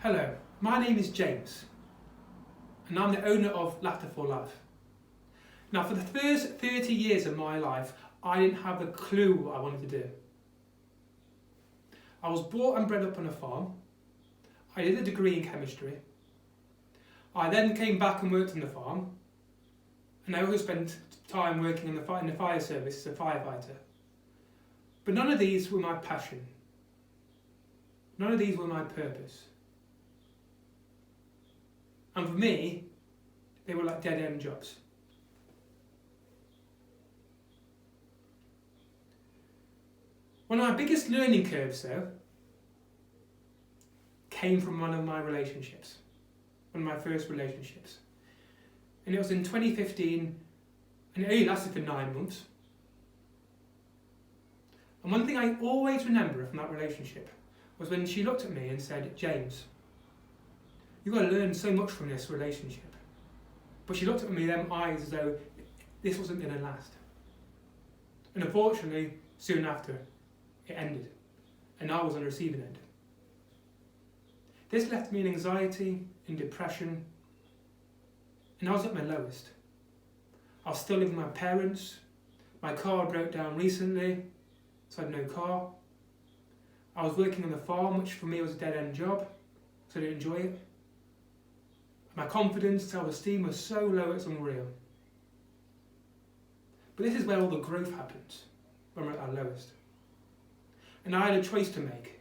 Hello, my name is James and I'm the owner of Laughter for Life. Now, for the first 30 years of my life, I didn't have a clue what I wanted to do. I was born and bred up on a farm. I did a degree in chemistry. I then came back and worked on the farm, and I also spent time working in the fire service as a firefighter. But none of these were my passion. None of these were my purpose. And for me, they were like dead-end jobs. One of my biggest learning curves, though, came from one of my relationships, one of my first relationships. And it was in 2015, and it only lasted for 9 months. And one thing I always remember from that relationship was when she looked at me and said, "James, you've got to learn so much from this relationship." But she looked at me with them eyes as though this wasn't going to last. And unfortunately, soon after, it ended, and I was on the receiving end. This left me in anxiety, in depression, and I was at my lowest. I was still living with my parents. My car broke down recently, so I had no car. I was working on the farm, which for me was a dead-end job, so I didn't enjoy it. My confidence, self-esteem was so low it's unreal. But this is where all the growth happens, when we're at our lowest. And I had a choice to make.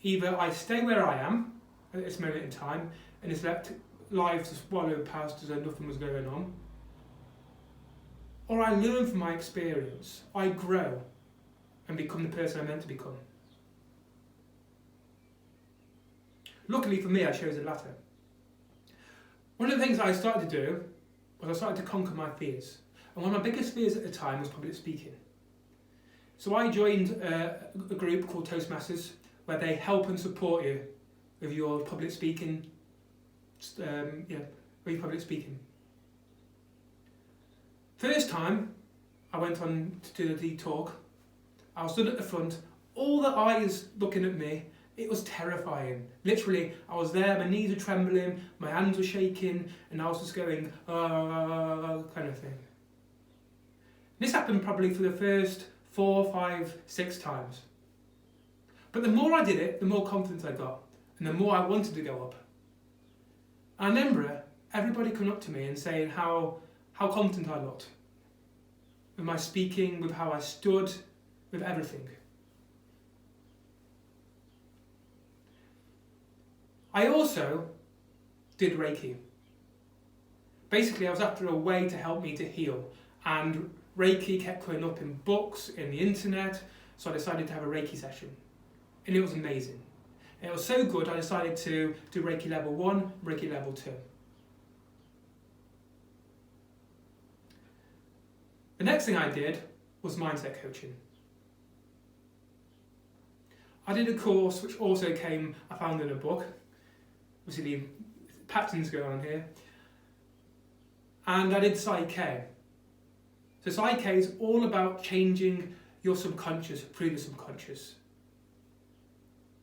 Either I stay where I am at this moment in time and just let life just swallow past as though nothing was going on, or I learn from my experience, I grow and become the person I'm meant to become. Luckily for me, I chose the latter. One of the things I started to do was I started to conquer my fears. And one of my biggest fears at the time was public speaking. So I joined a group called Toastmasters, where they help and support you with your public speaking. First time I went on to do the talk, I was stood at the front, all the eyes looking at me. It was terrifying. Literally, I was there, my knees were trembling, my hands were shaking, and I was just going, kind of thing. This happened probably for the first 4, 5, 6 times. But the more I did it, the more confidence I got, and the more I wanted to go up. I remember everybody coming up to me and saying how confident I looked. With my speaking, with how I stood, with everything. I also did Reiki. Basically, I was after a way to help me to heal, and Reiki kept coming up in books, in the internet, so I decided to have a Reiki session. And it was amazing. And it was so good, I decided to do Reiki level 1, Reiki level 2. The next thing I did was mindset coaching. I did a course which also I found in a book. Obviously, the patterns going on here. And I did Psyche. So Psyche is all about changing your subconscious through the subconscious.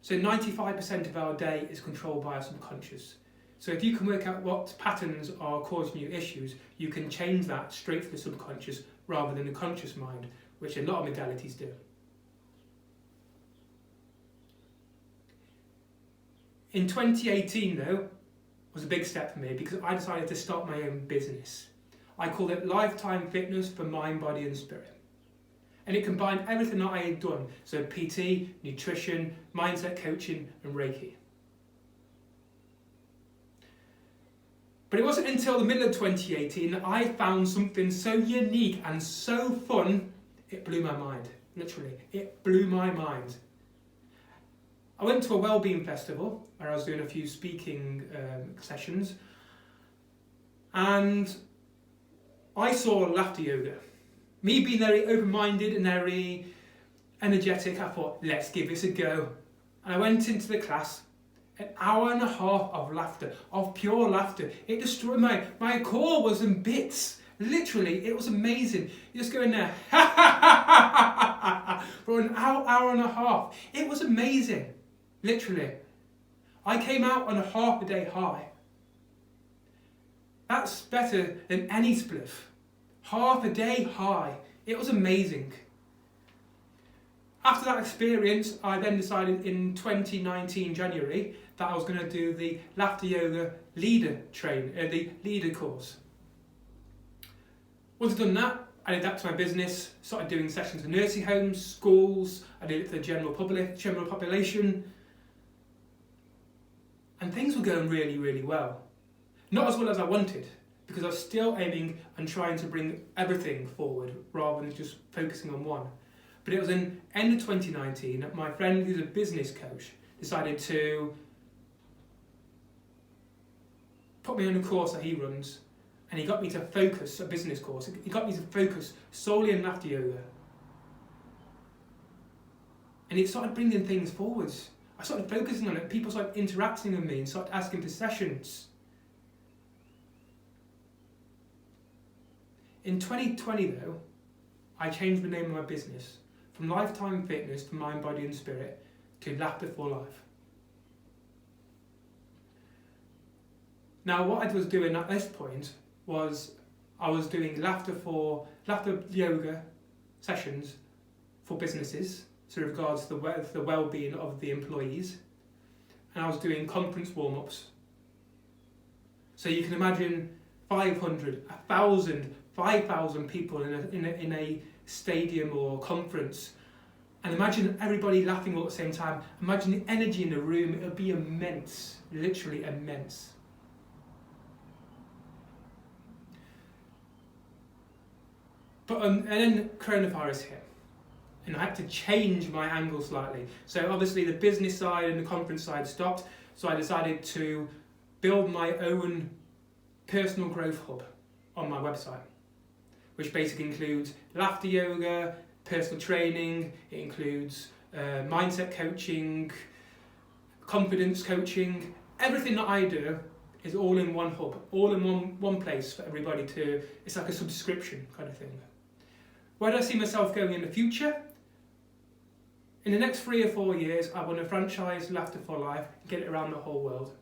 So 95% of our day is controlled by our subconscious. So if you can work out what patterns are causing you issues, you can change that straight to the subconscious rather than the conscious mind, which a lot of modalities do. In 2018, though, was a big step for me because I decided to start my own business. I called it Lifetime Fitness for Mind, Body and Spirit. And it combined everything that I had done, so PT, nutrition, mindset coaching and Reiki. But it wasn't until the middle of 2018 that I found something so unique and so fun, it blew my mind. Literally, it blew my mind. I went to a wellbeing festival where I was doing a few speaking sessions, and I saw laughter yoga. Me being very open-minded and very energetic, I thought, let's give this a go. And I went into the class, an hour and a half of laughter, of pure laughter. It destroyed my core was in bits. Literally, it was amazing. You just go in there, for an hour and a half. It was amazing. Literally. I came out on a half a day high. That's better than any spliff. Half a day high. It was amazing. After that experience, I then decided in 2019 January that I was going to do the Laughter Yoga leader the leader course. Once I'd done that, I did that to my business, started doing sessions in nursing homes, schools, I did it for the general population, and things were going really, really well. Not as well as I wanted, because I was still aiming and trying to bring everything forward rather than just focusing on one. But it was in end of 2019 that my friend, who's a business coach, decided to put me on a course that he runs, and he got me to focus, a business course, he got me to focus solely on Laughter Yoga. And it started bringing things forwards. I started focusing on it, people started interacting with me and started asking for sessions. In 2020 though, I changed the name of my business from Lifetime Fitness for Mind, Body and Spirit to Laughter for Life. Now what I was doing at this point was I was doing laughter yoga sessions for businesses, so in regards to the well-being of the employees, and I was doing conference warm-ups. So you can imagine 500, 1,000, 5,000 people in a stadium or conference, and imagine everybody laughing all at the same time. Imagine the energy in the room. It would be immense, literally immense. And then coronavirus hit, and I had to change my angle slightly. So obviously the business side and the conference side stopped, so I decided to build my own personal growth hub on my website, which basically includes laughter yoga, personal training, it includes mindset coaching, confidence coaching. Everything that I do is all in one hub, all in one place for everybody to, it's like a subscription kind of thing. Where do I see myself going in the future? In the next 3 or 4 years, I want to franchise Laughter for Life and get it around the whole world.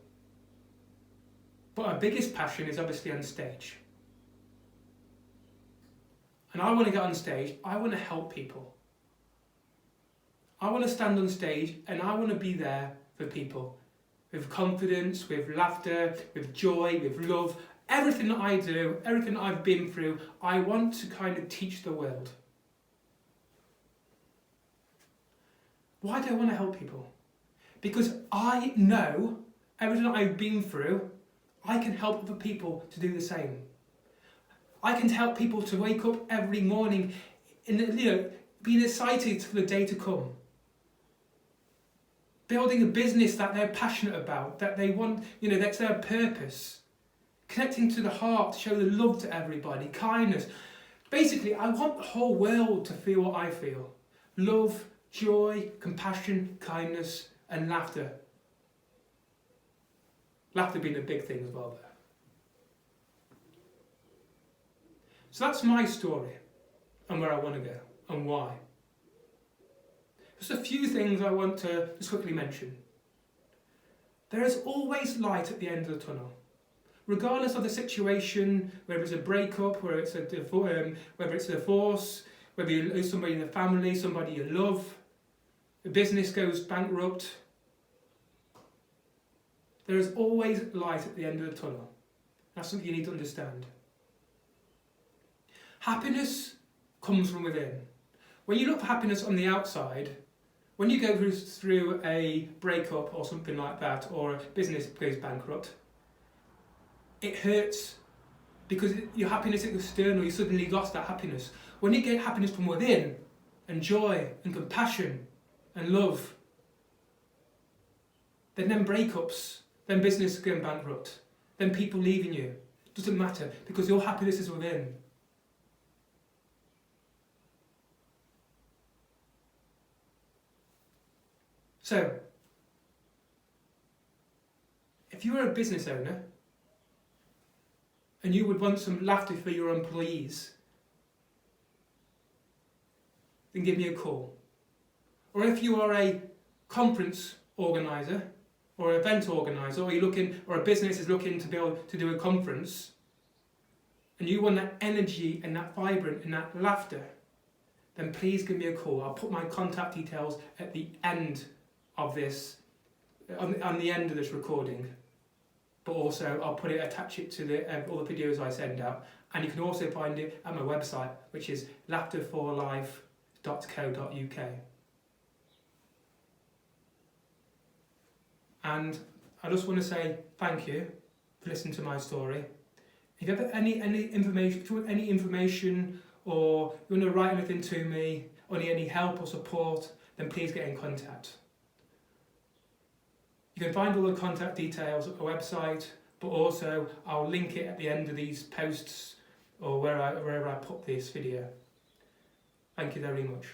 But my biggest passion is obviously on stage. And I want to get on stage, I want to help people. I want to stand on stage and I want to be there for people. With confidence, with laughter, with joy, with love. Everything that I do, everything that I've been through, I want to kind of teach the world. Why do I want to help people? Because I know everything that I've been through, I can help other people to do the same. I can help people to wake up every morning, being excited for the day to come. Building a business that they're passionate about, that they want, that's their purpose. Connecting to the heart, show the love to everybody, kindness. Basically, I want the whole world to feel what I feel. Love, joy, compassion, kindness, and laughter. Laughter being a big thing as well there. So that's my story and where I want to go and why. Just a few things I want to just quickly mention. There is always light at the end of the tunnel. Regardless of the situation, whether it's a breakup, whether it's a divorce, whether you lose somebody in the family, somebody you love, a business goes bankrupt, there is always light at the end of the tunnel. That's something you need to understand. Happiness comes from within. When you look for happiness on the outside, when you go through a breakup or something like that, or a business goes bankrupt, it hurts because your happiness is external, you suddenly lost that happiness. When you get happiness from within, and joy, and compassion, and love, then breakups, then business going bankrupt, then people leaving you, it doesn't matter because your happiness is within. So, if you were a business owner and you would want some laughter for your employees, then give me a call. Or if you are a conference organiser or or an event organiser, or or a business is looking to do a conference, and you want that energy and that vibrant and that laughter, then please give me a call. I'll put my contact details at the end of this, on the end of this recording. But also I'll attach it to all the videos I send out, and you can also find it at my website, which is laughterforlife.co.uk. And I just want to say thank you for listening to my story. If you have any information, if you want any information, or you want to write anything to me, or need any help or support, then please get in contact. You can find all the contact details at the website, but also I'll link it at the end of these posts or wherever I put this video. Thank you very much.